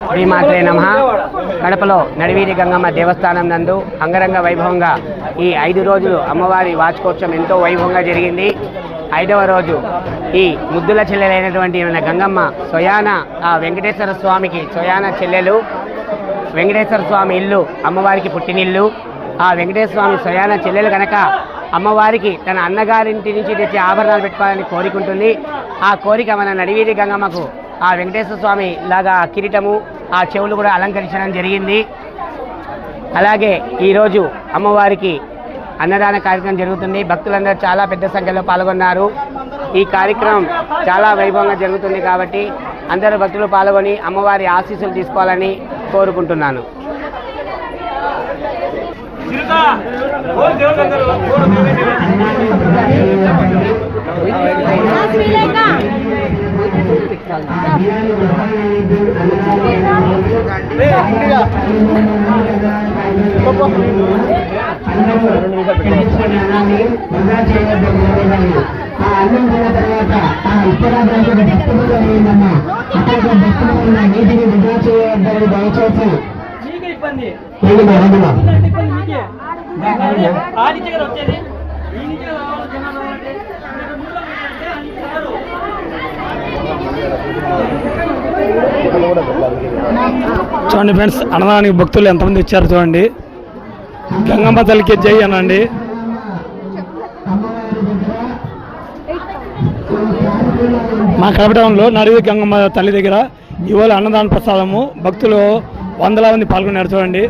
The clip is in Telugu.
శ్రీమాత్రే నమః. కడపలో నడివీధి గంగమ్మ దేవస్థానం నందు అంగరంగ వైభవంగా ఈ 5 రోజులు అమ్మవారి వార్షికోత్సవం ఎంతో వైభవంగా జరిగింది. 5వ రోజు ఈ ముద్దుల చెల్లెలైనటువంటి గంగమ్మ స్వయాన ఆ వెంకటేశ్వర స్వామికి స్వయాన చెల్లెలు. వెంకటేశ్వర స్వామి ఇల్లు అమ్మవారికి పుట్టినిల్లు. ఆ వెంకటేశ్వర స్వామి స్వయాన చెల్లెలు కనుక అమ్మవారికి తన అన్నగారింటి నుంచి తెచ్చి ఆభరణాలు పెట్టుకోవాలని కోరికుంటుంది. ఆ కోరిక మన నడివీధి గంగమ్మకు ఆ వెంకటేశ్వర స్వామి లాగా కిరీటము ఆ చెవులు కూడా అలంకరించడం జరిగింది. అలాగే ఈరోజు అమ్మవారికి అన్నదాన కార్యక్రమం జరుగుతుంది. భక్తులందరూ చాలా పెద్ద సంఖ్యలో పాల్గొన్నారు. ఈ కార్యక్రమం చాలా వైభవంగా జరుగుతుంది కాబట్టి అందరూ భక్తులు పాల్గొని అమ్మవారి ఆశీస్సులు తీసుకోవాలని కోరుకుంటున్నాను. చూడండి ఫ్రెండ్స్, అన్నదానికి భక్తులు ఎంతమంది వచ్చారు చూడండి. గంగమ్మ తల్లికి జై అనండి. మా కడప టౌన్లో నడివి గంగమ్మ తల్లి దగ్గర ఇవాళ అన్నదాన ప్రసాదము భక్తులు 100ల మంది పాల్గొన్నారు చూడండి.